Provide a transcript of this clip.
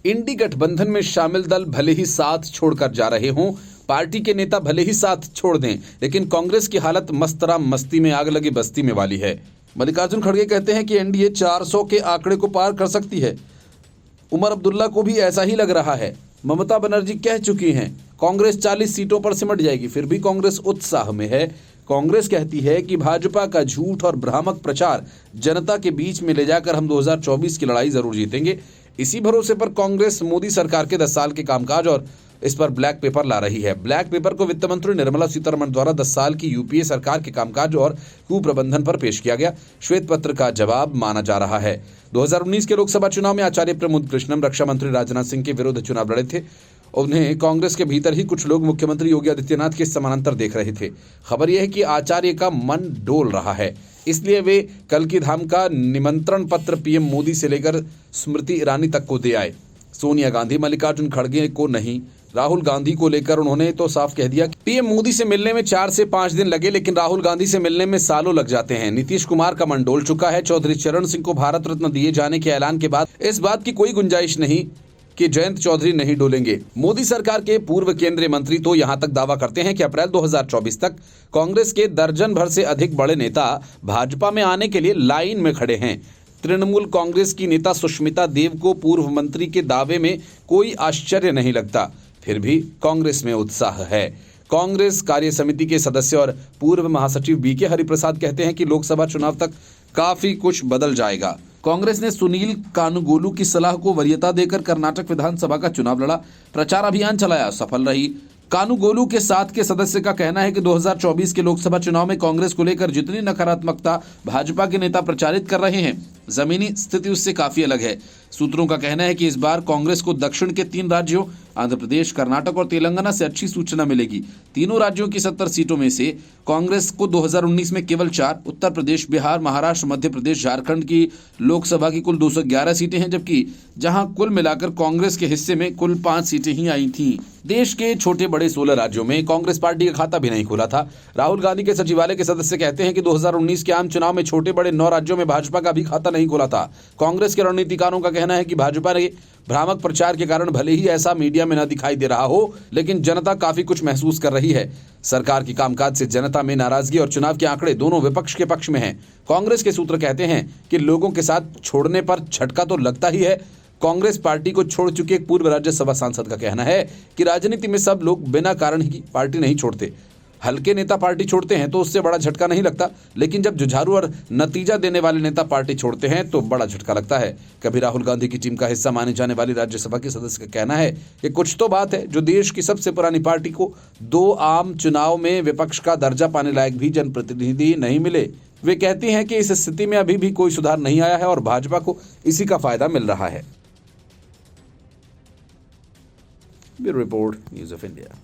इंडी गठबंधन में शामिल दल भले ही साथ छोड़कर जा रहे हों, पार्टी के नेता भले ही साथ छोड़ दें, लेकिन कांग्रेस की हालत मस्तरा मस्ती में आग लगी बस्ती में वाली है। मल्लिकार्जुन खड़गे कहते हैं कि एनडीए 400 के आंकड़े को पार कर सकती है। उमर अब्दुल्ला को भी ऐसा ही लग रहा है। ममता बनर्जी कह चुकी हैं कांग्रेस 40 सीटों पर सिमट जाएगी, फिर भी कांग्रेस उत्साह में है। कांग्रेस कहती है कि भाजपा का झूठ और भ्रामक प्रचार जनता के बीच में ले जाकर हम 2024 की लड़ाई जरूर जीतेंगे। इसी भरोसे पर कांग्रेस मोदी सरकार के 10 साल के कामकाज और इस पर ब्लैक पेपर ला रही है। ब्लैक पेपर को वित्त मंत्री निर्मला सीतारमण द्वारा 10 साल की यूपीए सरकार के कामकाज और कुप्रबंधन पर पेश किया गया श्वेत पत्र का जवाब माना जा रहा है। 2019 के लोकसभा चुनाव में आचार्य प्रमोद कृष्णम रक्षा मंत्री राजनाथ सिंह के विरुद्ध चुनाव लड़े थे। उन्हें कांग्रेस के भीतर ही कुछ लोग मुख्यमंत्री योगी आदित्यनाथ के समानांतर देख रहे थे। खबर यह है कि आचार्य का मन डोल रहा है, इसलिए वे कल की धाम का निमंत्रण पत्र पीएम मोदी से लेकर स्मृति ईरानी तक को दे आए। सोनिया गांधी, मल्लिकार्जुन खड़गे को नहीं, राहुल गांधी को लेकर उन्होंने तो साफ कह दिया कि पीएम मोदी से मिलने में 4 से 5 दिन लगे, लेकिन राहुल गांधी से मिलने में सालों लग जाते हैं। नीतीश कुमार का मन डोल चुका है। चौधरी चरण सिंह को भारत रत्न दिए जाने के ऐलान के बाद इस बात की कोई गुंजाइश नहीं कि जयंत चौधरी नहीं डोलेंगे। मोदी सरकार के पूर्व केंद्रीय मंत्री तो यहां तक दावा करते हैं कि अप्रैल 2024 तक कांग्रेस के दर्जन भर से अधिक बड़े नेता भाजपा में आने के लिए लाइन में खड़े हैं। तृणमूल कांग्रेस की नेता सुष्मिता देव को पूर्व मंत्री के दावे में कोई आश्चर्य नहीं लगता, फिर भी कांग्रेस में उत्साह है। कांग्रेस कार्य समिति के सदस्य और पूर्व महासचिव बीके हरिप्रसाद कहते हैं कि लोकसभा चुनाव तक काफी कुछ बदल जाएगा। कांग्रेस ने सुनील कानुगोलू की सलाह को वरीयता देकर कर्नाटक विधानसभा का चुनाव लड़ा, प्रचार अभियान चलाया, सफल रही। कानुगोलू के साथ के सदस्य का कहना है कि 2024 के लोकसभा चुनाव में कांग्रेस को लेकर जितनी नकारात्मकता भाजपा के नेता प्रचारित कर रहे हैं, जमीनी स्थिति उससे काफी अलग है। सूत्रों का कहना है कि इस बार कांग्रेस को दक्षिण के 3 राज्यों आंध्र प्रदेश, कर्नाटक और तेलंगाना से अच्छी सूचना मिलेगी। तीनों राज्यों की 70 सीटों में से कांग्रेस को 2019 में केवल 4, उत्तर प्रदेश, बिहार, महाराष्ट्र, मध्य प्रदेश, झारखंड की लोकसभा की कुल 211 सीटें हैं, जबकि जहां कुल मिलाकर कांग्रेस के हिस्से में कुल 5 सीटें ही आई थीं। देश के छोटे बड़े 16 राज्यों में कांग्रेस पार्टी का खाता भी नहीं खुला था। राहुल गांधी के सचिवालय के सदस्य कहते हैं कि 2019 के आम चुनाव में छोटे बड़े 9 राज्यों में भाजपा का भी खाता नहीं खुला था। कांग्रेस के रणनीतिकारों का कहना है कि भाजपा ने भ्रामक प्रचार के कारण भले ही ऐसा मीडिया में न दिखाई दे रहा हो, लेकिन जनता काफी कुछ महसूस कर रही है। सरकार की कामकाज से जनता में नाराजगी और चुनाव के आंकड़े दोनों विपक्ष के पक्ष में हैं। कांग्रेस के सूत्र कहते हैं कि लोगों के साथ छोड़ने पर झटका तो लगता ही है। कांग्रेस पार्टी को छोड़ चुके एक पूर्व राज्यसभा सांसद का कहना है कि राजनीति में सब लोग बिना कारण ही पार्टी नहीं छोड़ते। हल्के नेता पार्टी छोड़ते हैं तो उससे बड़ा झटका नहीं लगता, लेकिन जब जुझारू और नतीजा देने वाले नेता पार्टी छोड़ते हैं तो बड़ा झटका लगता है। कभी राहुल गांधी की टीम का हिस्सा माने जाने वाली राज्यसभा के सदस्य का कहना है कि कुछ तो बात है जो देश की सबसे पुरानी पार्टी को 2 आम चुनाव में विपक्ष का दर्जा पाने लायक भी जनप्रतिनिधि नहीं मिले। वे कहती हैं कि इस स्थिति में अभी भी कोई सुधार नहीं आया है और भाजपा को इसी का फायदा मिल रहा है। Bureau report, news of India.